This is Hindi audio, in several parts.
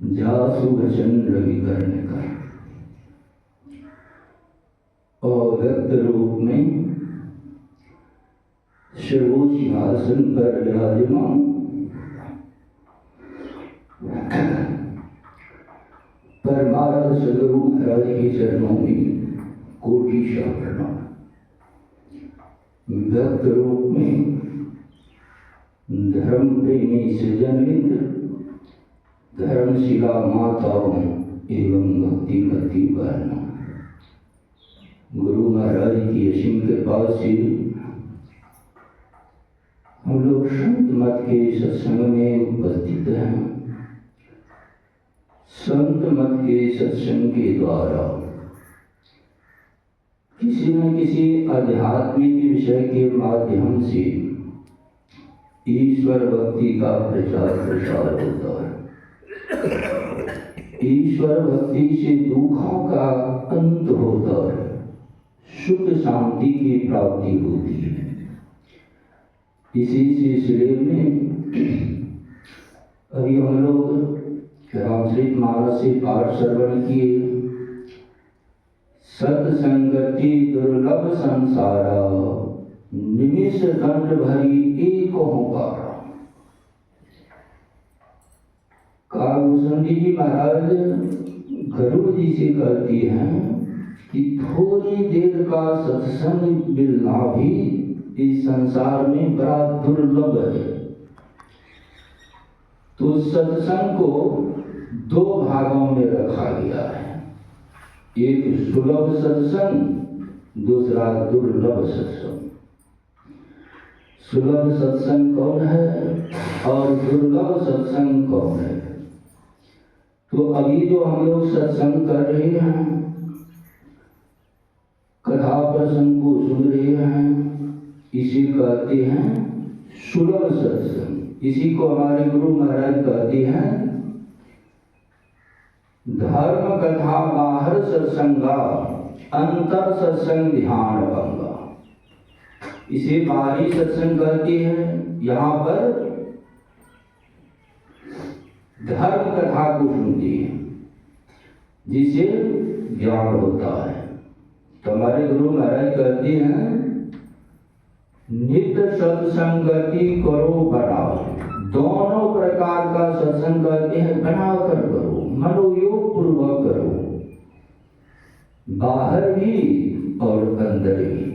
जासु वचन रविकर्ण कर और व्यक्त रूप में सर्वोच्च सिंहासन पर विराजमान परमाराध्य सदगुरु महाराज के चरणों में कोटि प्रणाम। व्यक्त रूप में धर्म प्रेमी सज्जनवृंद, धर्मशिला माताओं एवं भक्तिमती बहनों, गुरु महाराज की असीम कृपा से हम लोग संत मत के सत्संग में उपस्थित हैं। संत मत के सत्संग के द्वारा किसी न किसी आध्यात्मिक विषय के माध्यम से ईश्वर भक्ति का प्रचार प्रसार होता है। ईश्वर भक्ति से दुखों का अंत होता है, सुख शांति की प्राप्ति होती है। इसी सिलसिले में अभी हम लोग रामचरितमानस से पाठ श्रवण किए। सत्संगति दुर्लभ संसारा, निमिष दंड भरी एक ओंकारा। कालभूषण जी महाराज गरुड़ जी से कहती हैं कि थोड़ी देर का सत्संग मिलना भी इस संसार में बड़ा दुर्लभ है। तो सत्संग को दो भागों में रखा गया है, एक सुलभ सत्संग, दूसरा दुर्लभ सत्संग। सुलभ सत्संग कौन है और दुर्लभ सत्संग कौन है? तो अभी जो हम लोग सत्संग कर रहे हैं, कथा प्रसंग को सुन रहे हैं, इसी कहते हैं सुलभ सत्संग। इसी को हमारे गुरु महाराज कहते हैं धर्म कथा बाहर सत्संगा, अंतर सत्संग ध्यान भंगा। इसे बाहरी सत्संग कहते हैं। यहाँ पर धर्म कथा को सुनते हैं जिसे ज्ञान होता है। तो हमारे गुरु महाराज कहते हैं नित्य सत्संगति करो बनाओ। दोनों प्रकार का सत्संग कहते हैं बना कर करो, मनोयोग पूर्वक करो, बाहर भी और अंदर भी।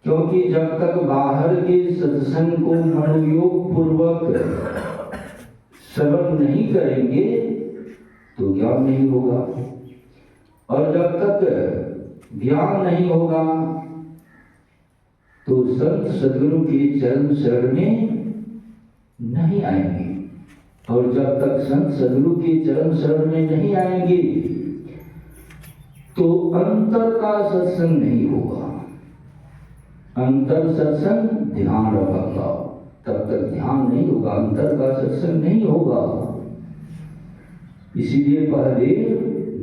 क्योंकि जब तक बाहर के सत्संग को मनोयोग पूर्वक श्रवण नहीं करेंगे तो ज्ञान नहीं होगा, और जब तक ज्ञान नहीं होगा तो संत सदगुरु के चरण शरण में नहीं आएंगे, और जब तक संत सदगुरु के चरण शरण में नहीं आएंगे तो अंतर का सत्संग नहीं होगा। अंतर सत्संग ध्यान रखा, तब तक ध्यान नहीं होगा, अंतर का सत्संग नहीं होगा। इसीलिए पहले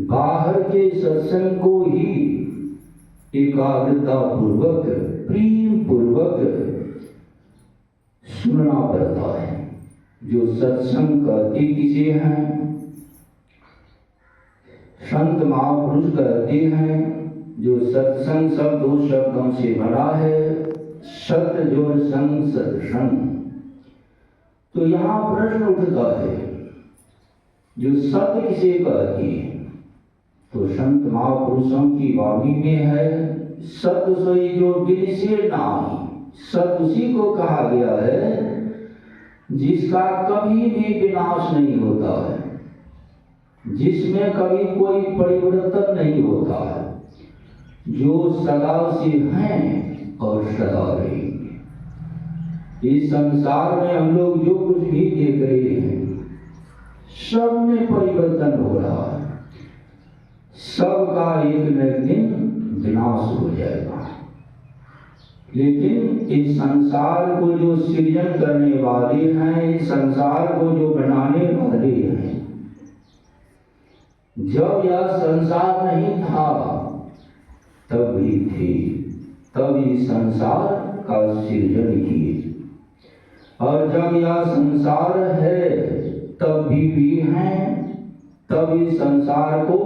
बाहर के सत्संग को ही एकाग्रता पूर्वक, प्रेम पूर्वक सुनना पड़ता है। जो सत्संग कहते किसे हैं? संत महापुरुष कहते हैं जो सत्संग सब दो शब्दों से बना है, सत जोड़ संग सत्संग। तो यहाँ प्रश्न उठता है जो सत्य किसे कहती है? तो संत महापुरुषों की वाणी में है सत्य सोई जो विनिश्चय नाही। सत्य उसी को कहा गया है जिसका कभी भी विनाश नहीं होता है, जिसमें कभी कोई परिवर्तन नहीं होता है, जो सदा से हैं और सदा रहेंगे। इस संसार में हम लोग जो कुछ भी देख रहे हैं सब में परिवर्तन हो रहा है, सबका एक न एक दिन विनाश हो जाएगा। लेकिन इस संसार को जो सृजन करने वाले हैं, इस संसार को जो बनाने वाले हैं, जब यह संसार नहीं था तब भी थे, तब इस संसार का सृजन किए, और जब यह संसार है तब भी हैं, तब इस संसार को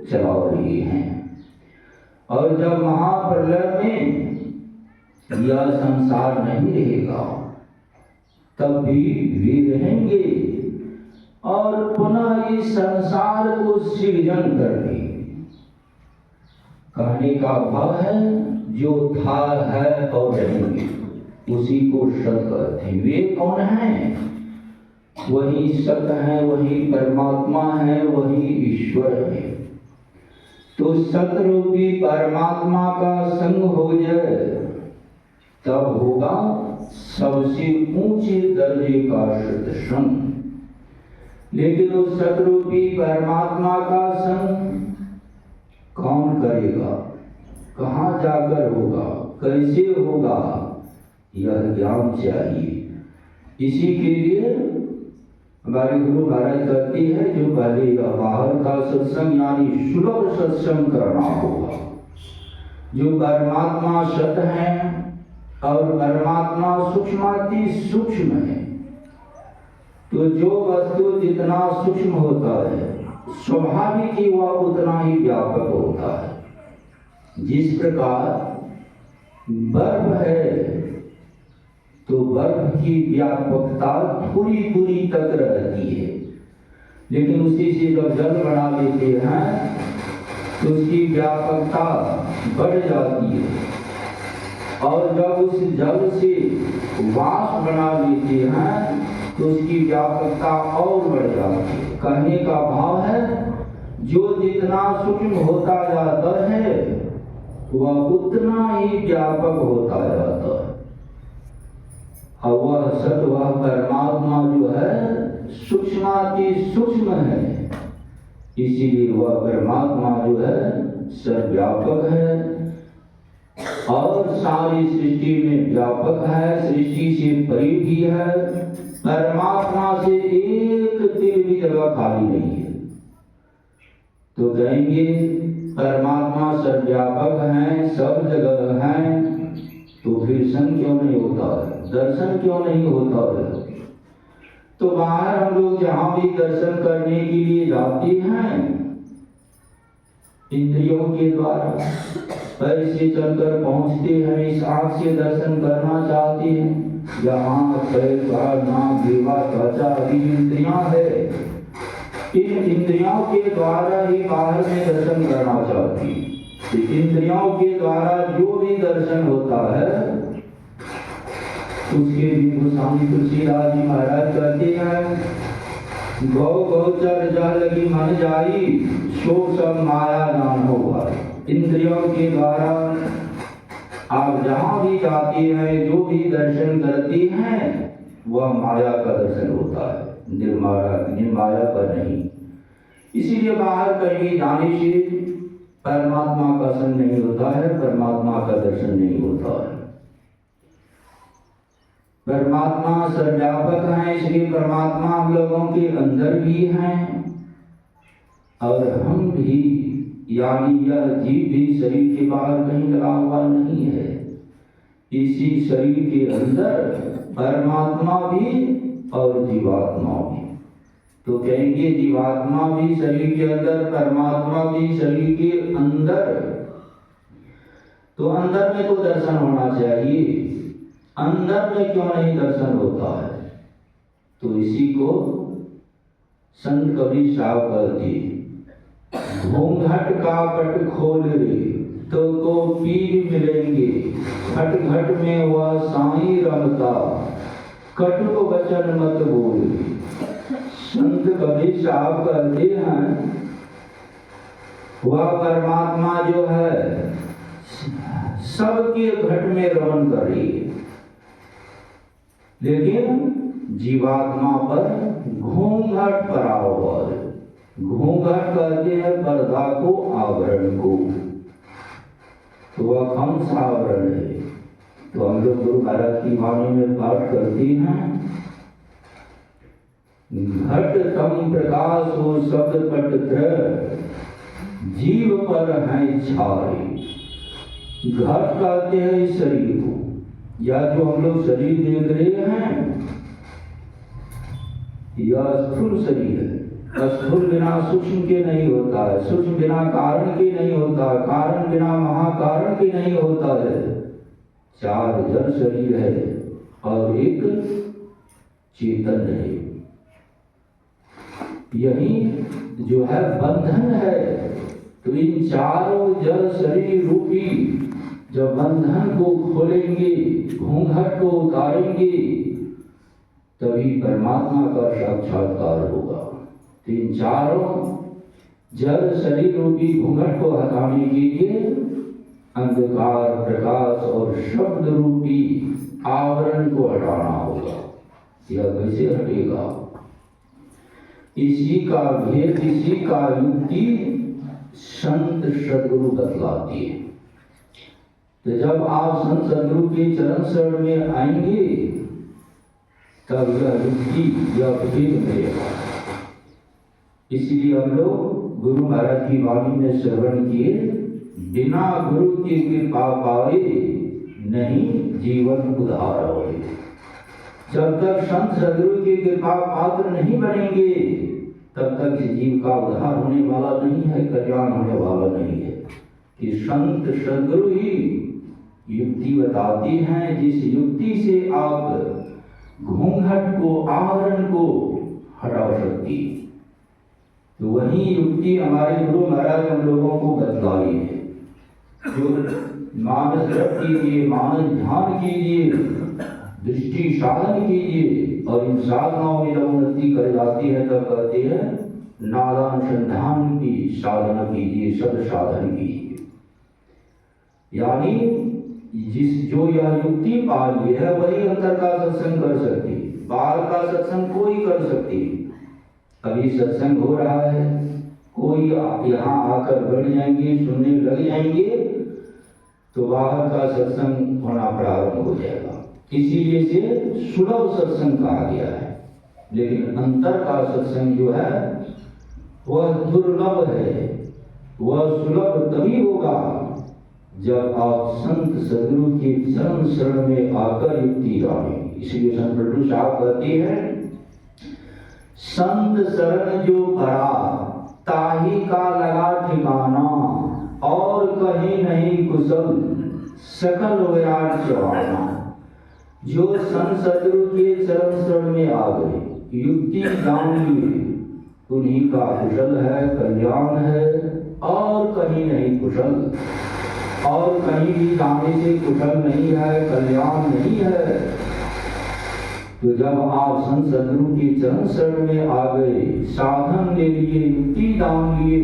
चला रही हैं। और जब महाप्रलय में यह संसार नहीं रहेगा तब भी वे रहेंगे और पुनः इस संसार को सृजन करने। कहने का भाव है जो था है और रहेंगे उसी को सत कहते हैं। वे कौन हैं? वही सत है, वही परमात्मा है, वही ईश्वर है। तो सतरूपी परमात्मा का संग हो जाए तब होगा सबसे ऊंचे दर्जे का सत्संग। लेकिन उस सतरूपी परमात्मा का संग कौन करेगा, कहाँ जाकर होगा, कैसे होगा, यह ज्ञान चाहिए। इसी के लिए हमारे गुरु महाराज कहते हैं जो पहले बाहर का सत्संग यानी सुलभ सत्संग करना होगा। जो परमात्मा सत है और परमात्मा सूक्ष्माति सूक्ष्म है, तो जो वस्तु जितना सूक्ष्म होता है स्वाभाविक ही वह उतना ही व्यापक होता है। जिस प्रकार बर्फ है तो बर्फ की व्यापकता थोड़ी दूरी तक रहती है, लेकिन उसी से जब जल बना लेते हैं तो उसकी व्यापकता बढ़ जाती है, और जब उस जल से वाष्प बना लेते हैं तो उसकी व्यापकता और बढ़ जाती है। कहने का भाव है जो जितना सूक्ष्म होता जाता है वह उतना ही व्यापक होता जाता है। और वह सत, वह परमात्मा जो है सूक्ष्माति सूक्ष्म है, इसीलिए वह परमात्मा जो है सर्वव्यापक है और सारी सृष्टि में व्यापक है, सृष्टि से परे भी है। परमात्मा से एक तिल भी जगह खाली नहीं है। तो कहेंगे परमात्मा सर्वव्यापक है, सब जगह है, तो फिर संग क्यों नहीं होता है, दर्शन क्यों नहीं होता है? तो बाहर हम लोग जहां भी दर्शन करने के लिए जाते हैं इंद्रियों के द्वारा पैर से चलकर पहुंचते हैं, इस आंख से दर्शन करना चाहते हैं, जहां पैर पैर नाक जीवा त्वचा आदि इंद्रियां है, इन इंद्रियों के द्वारा ही बाहर में दर्शन करना चाहती है। इंद्रियों के द्वारा जो भी दर्शन होता है उसके लिए स्वामी तुलसीदास जी महाराज कहते हैं गौ गौचर जह लगी मन जाई सो सब माया नाम होगा। इंद्रियों के द्वारा आप जहां भी जाते हैं जो भी दर्शन करते हैं वह माया का दर्शन होता है, निर्माया का नहीं। इसीलिए बाहर कहीं जाने से परमात्मा का दर्शन नहीं होता है, परमात्मा का दर्शन नहीं होता है। परमात्मा सर्वव्यापक है, इसलिए परमात्मा हम लोगों के अंदर भी हैं और हम भी, यानी यह जीव भी शरीर के बाहर कहीं लगा हुआ नहीं है। इसी शरीर के अंदर परमात्मा भी और जीवात्मा भी। तो कहेंगे जीवात्मा भी शरीर के अंदर, परमात्मा भी शरीर के अंदर। तो अंदर में तो दर्शन होना चाहिए, अंदर में क्यों नहीं दर्शन होता है? तो इसी को संत कबीर साहब कहते घूंघट का पट खोल रे तो को पीर मिलेंगे, घट घट में वह साईं रमता, कटु वचन मत बोल। संत कबीर साहब कहते हैं वह परमात्मा जो है सबके घट में रमन कर रही है, लेकिन जीवात्मा पर घूंघट पड़ा हुआ है। घूंघट कहते हैं पर्दा को, आवरण को। तो वह कौन सा आवरण है? तो हम लोग गुरु महाराज की वाणी में पाठ करते हैं घट तम प्रकाश हो शब्द पट जीव पर है छाए। घट कहते हैं इस शरीर को, या जो हम लोग शरीर देख रहे हैं यह स्थूल शरीर है। स्थूल बिना सूक्ष्म के नहीं होता है, सूक्ष्म बिना कारण के नहीं होता है, कारण बिना महाकारण के नहीं होता है। 4 जड़ शरीर है और एक चेतन है। यही जो है बंधन है। तो इन चारों जड़ शरीर रूपी जब बंधन को खोलेंगे, घूंघट को उतारेंगे, तभी परमात्मा का साक्षात्कार होगा। इन चारों जड़ शरीर रूपी घूंघट को हटाने के लिए अंधकार, प्रकाश और शब्द रूपी आवरण को हटाना होगा। यह कैसे हटेगा? इसी का भेद, इसी का युक्ति संत सदगुरु बतलाती है। तो जब आप संत सदगुरु के चरण शरण में आएंगे तब यह युक्ति, यह भेद मिलेगा। इसलिए हम लोग गुरु महाराज की वाणी में श्रवण किए, बिना गुरु की कृपा पाए नहीं जीवन उधार होए। जब तक संत सदगुरु की कृपा पात्र नहीं बनेंगे तब तक इस जीव का उद्धार होने वाला नहीं है, कल्याण होने वाला नहीं है। कि संत सदगुरु ही युक्ति बताती हैं, जिस युक्ति से आप घूंघट को, आवरण को हटा सकती। तो वही युक्ति हमारे गुरु महाराज हम लोगों को बतलाई है। जो मानस जप कीजिए, मानस ध्यान कीजिए, दृष्टि साधन कीजिए, और इन साधनाओं में जब उन्नति कर जाती है तब कहते हैं नादानुसंधान की साधना कीजिए, सब साधन कीजिए। यानी जो यह युक्ति पा ली है वही अंतर का सत्संग कर सकती, बाहर का सत्संग कोई कर सकती। अभी सत्संग हो रहा है, कोई यहाँ आकर बैठ जाएंगे, सुनने लग जाएंगे तो बाहर का सत्संग होना प्रारंभ हो जाएगा। इसीलिए से सुलभ सत्संग कहा गया है। लेकिन अंतर का सत्संग जो है वह दुर्लभ है। वह सुलभ तभी होगा जब आप संत सदगुरु के चरण शरण में आकर युक्ति जानें। इसलिए संत प्रभु साहब कहते हैं, संत शरण जो पड़ा ताही का लगा ठिकाना, और कहीं नहीं कुशल सकल विराट चवाना। जो संत सदगुरु के चरण शरण में आ गए, युक्ति जान लिए, उन्हीं का कुशल है, कल्याण है, और कहीं नहीं कुशल, और कहीं भी जाने से कुशल नहीं है, कल्याण नहीं है। तो जब आप संत सदगुरु के चरण शरण में आ गए, साधन ले लिए, युक्ति जान लिए,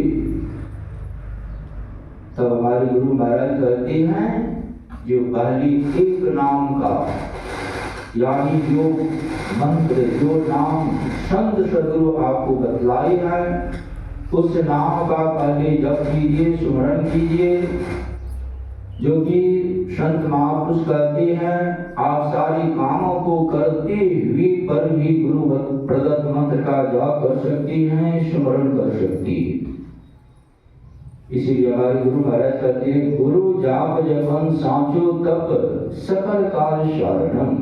तब हमारे गुरु महाराज कहते हैं जो पहली एक नाम का, यानी जो मंत्र, जो नाम संत सदगुरु आपको बतलाए हैं, उस नाम का पहले जप कीजिए, स्मरण कीजिए। जो कि संत महापुरुष कहते हैं, आप सारे कामों को करते हुए पर भी गुरु प्रदत्त मंत्र का जाप कर सकती हैं, स्मरण कर सकती है। इसीलिए हमारे गुरु महाराज कहते हैं, गुरु जाप जपन सांचो तप सकल काल शरणम।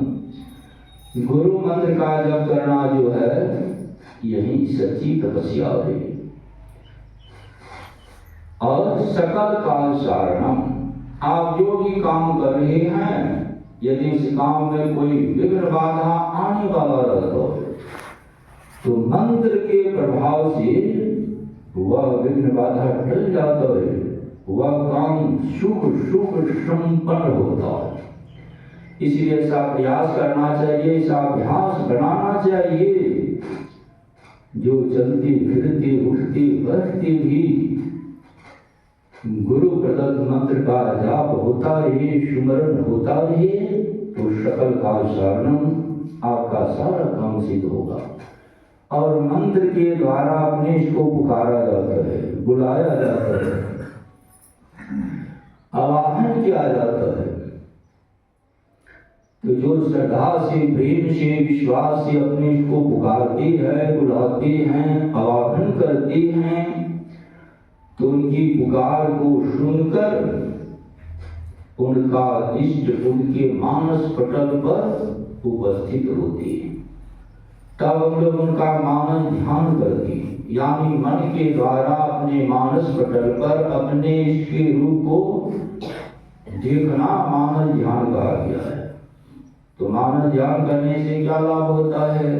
गुरु मंत्र का जप करना जो है यही सच्ची तपस्या है। और सकल काल शरणम, आप जो भी काम कर रहे हैं, यदि इस काम में कोई विघ्न बाधा आने वाला रहता हो तो मंत्र के प्रभाव से वह विघ्न बाधा टल जाता है, वह काम शुभ शुभ संपन्न होता है। इसलिए ऐसा प्रयास करना चाहिए, ऐसा अभ्यास बनाना चाहिए। जो चलते फिरते उठते बैठते भी गुरु प्रदत्त मंत्र का जाप होता रहे, स्मरण होता रहे, तो सकल काल शरणम, आपका सारा काम सिद्ध होगा। और मंत्र के द्वारा अपने इसको पुकारा जाता है, बुलाया जाता है, आवाहन किया जाता है। तो जो श्रद्धा से, प्रेम से, विश्वास से अपने इसको पुकारते हैं, बुलाते हैं, आवाहन करते हैं, तो उनकी पुकार को सुनकर उनका इष्ट उनके मानस पटल पर उपस्थित होते हैं। तब हम लोग उनका मानस ध्यान करते हैं, यानी मन के द्वारा अपने मानस पटल पर अपने इसके रूप को देखना मानस ध्यान कहा गया है। तो मानस ध्यान करने से क्या लाभ होता है?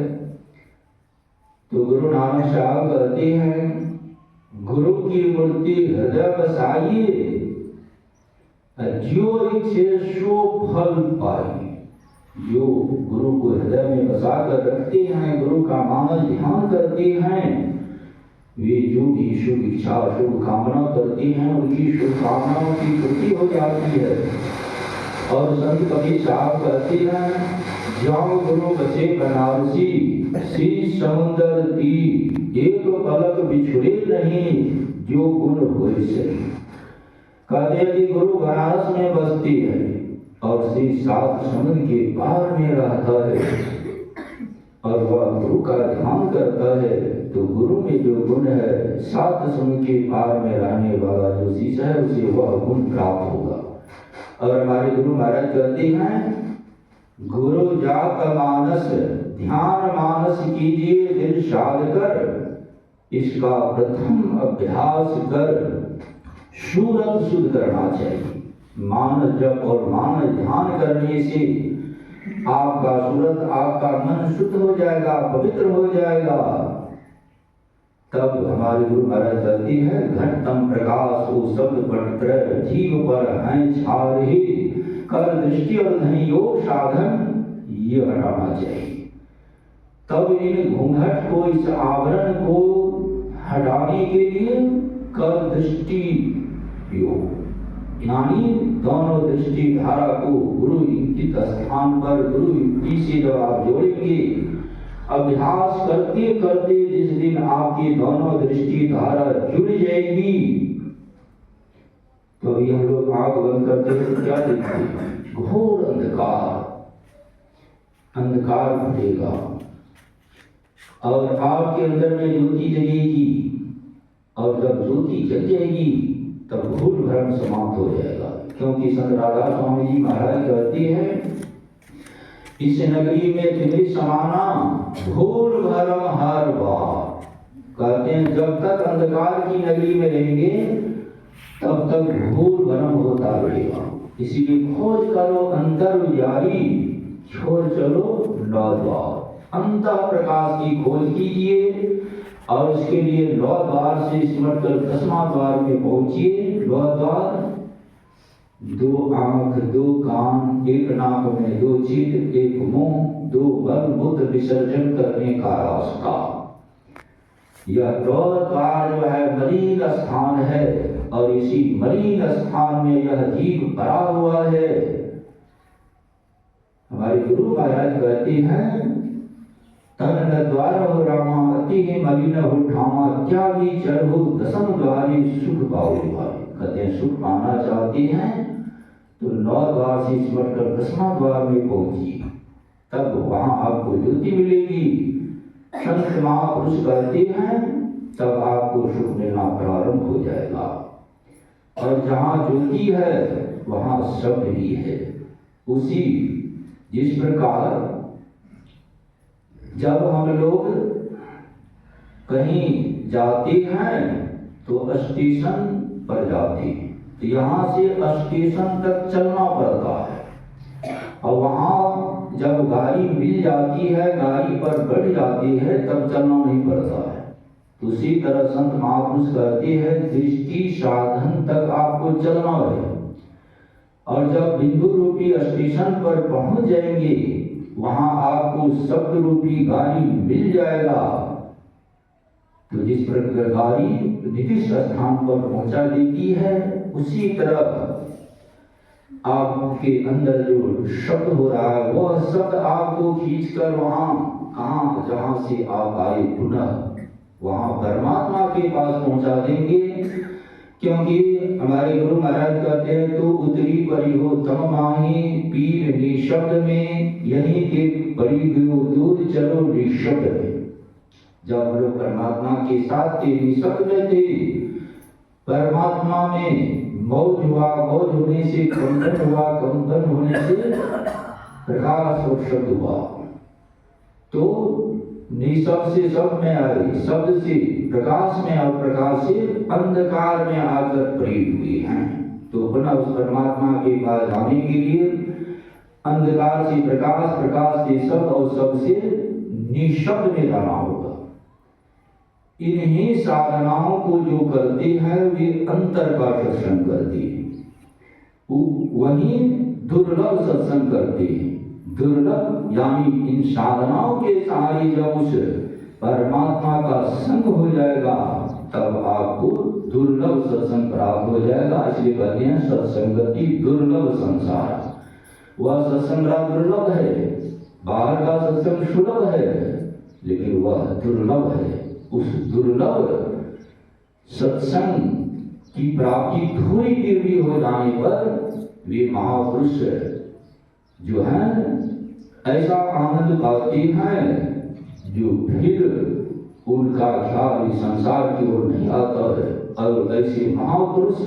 तो गुरु नानक साहब कहते हैं, गुरु की मूर्ति हृदय बसाइए, जो इच्छे सो फल पाइए। जो गुरु को हृदय में बसा कर रखते हैं, गुरु का मानस ध्यान करते हैं, वे जो भी शुभ इच्छा शुभ कामना करते हैं, उनकी शुभ कामनाओं की पूर्ति हो जाती है। और संत कबीर साहब कहते हैं, जाओ गुरु बसे बनारसी, शीश समुंदर तीर, एक पलक बिछुड़े नहीं, जो गुण होए सही। कहते हैं कि गुरु बनारस में बसती है और श्री सात समुद्र के पार में रहता है, और वह गुरु का ध्यान करता है। तो गुरु में जो गुण है, सात समुद्र के पार में रहने वाला जो शीश है, उसे वह गुण प्राप्त होगा। और हमारे गुरु महाराज कहते हैं, गुरु जात मानस ध्यान मानस कीजिए दिल साध कर, इसका प्रथम अभ्यास कर सूरत शुद्ध करना चाहिए। मानस जप और मानस ध्यान करने से आपका सूरत, आपका मन शुद्ध हो जाएगा, पवित्र हो जाएगा। तब हमारे गुरु महाराज कहती है, घटतम प्रकाश ओ शब्द पट जीव पर हैं छारे, कर दृष्टि और धनी योग साधन ये हटाना चाहिए। तब इन घूंघट को, इस आवरण को हटाने के लिए कर दृष्टि योग, यानी दोनों दृष्टि धारा को गुरु इंकित स्थान पर गुरु युक्ति से जब आप जोड़ेंगे, अभ्यास करते करते जिस दिन आपकी दोनों दृष्टि धारा जुड़ जाएगी, तो अभी हम लोग आंख बंद करते हैं, क्या देखते हैं? घोर अंधकार, अंधकार घटेगा और आपके अंदर में ज्योति जगेगी, और जब ज्योति जग जाएगी तब घोर भ्रम समाप्त हो जाएगा। क्योंकि संत राधा स्वामी जी महाराज कहते हैं, इस नगरी में तुम्हें समाना घोर भ्रम हर बार। कहते हैं, जब तक अंधकार की नगरी में रहेंगे तब तक घोर भ्रम होता रहेगा। इसीलिए खोज करो अंतर उजारी, छोड़ चलो नौ द्वार। अंतर प्रकाश की खोज कीजिए और उसके लिए नौ द्वार से सिमट कर 10वां द्वार में पहुंचिए। नौ द्वार, 2 आंख, 2 कान, 1 नाक में, 2 जीभ, 1 मुंह, 2 मल मूत्र विसर्जन करने का रास्ता। यह 2 द्वार जो है मलिन स्थान है, और इसी मलिन स्थान में यह जीव पड़ा हुआ है। हमारे गुरु महाराज कहते हैं, तन द्वार हो रामा अति मलिन हो ठामा, त्यागी चढ़ो 10 द्वारी सुख पाओ भाई। कहते हैं, सुख पाना चाहते हैं तो 9 द्वार से सिमट कर 10वां द्वार में पहुंचिए, तब वहां आपको ज्योति मिलेगी। संत महापुरुष कहते हैं, तब आपको सुख मिलना प्रारंभ हो जाएगा। और जहाँ ज्योति है वहाँ शब्द भी है। उसी जिस प्रकार जब हम लोग कहीं जाते हैं तो स्टेशन पर जाते हैं, तो यहाँ से स्टेशन तक चलना पड़ता है, और वहाँ जब गाड़ी मिल जाती है, गाड़ी पर बैठ जाती है, तब चलना नहीं पड़ता है। उसी तरह संत महापुरुष कहते हैं, दृष्टि साधन तक आपको चलना है, और जब बिंदु रूपी स्टेशन पर पहुंच जाएंगे, वहां आपको शब्द रूपी गाड़ी मिल जाएगा। तो जिस प्रकार गाड़ी निर्दिष्ट स्थान पर पहुंचा देती है, उसी तरह आपके अंदर जो शब्द हो रहा है, वह शब्द आपको खींचकर वहां कहाँ, जहां से आप आए पुनः वहां परमात्मा के पास पहुंचा देंगे। क्योंकि हमारे गुरु महाराज कहते हैं, तो उतरी परी हो तम माही पीर निशब्द में, यही के परी गयो दूर चलो निशब्द में। जब हम लोग परमात्मा के साथ थे, निशब्द में थे, परमात्मा में मौज हुआ, मौज होने से कंपन हुआ, कंपन होने से प्रकाश और शब्द हुआ। तो निःशब्द से शब्द में आई, शब्द से प्रकाश में और प्रकाश से अंधकार में आकर प्रयुक्त हुई हैं। तो पुनः उस परमात्मा के पास जाने के लिए अंधकार से प्रकाश, प्रकाश से शब्द और शब्द से निःशब्द में जाना होगा। इन्हीं साधनाओं को जो करते हैं वे अंतर का सत्संग करते हैं, वहीं दुर्लभ सत्संग करते हैं। दुर्लभ यानी इन साधनाओं के सहारे जब उस परमात्मा का संग हो जाएगा तब आपको दुर्लभ सत्संग प्राप्त हो जाएगा। इसलिए कहते हैं सत्संगति दुर्लभ संसार। वह सत्संग दुर्लभ है, बाहर का सत्संग सुलभ है, लेकिन वह दुर्लभ है। उस दुर्लभ सत्संग की प्राप्ति थोड़ी देर भी हो जाने पर वे महापुरुष जो हैं ऐसा आनंद पाते हैं जो फिर उनका ख्याल संसार की ओर नहीं आता है। और ऐसे महापुरुष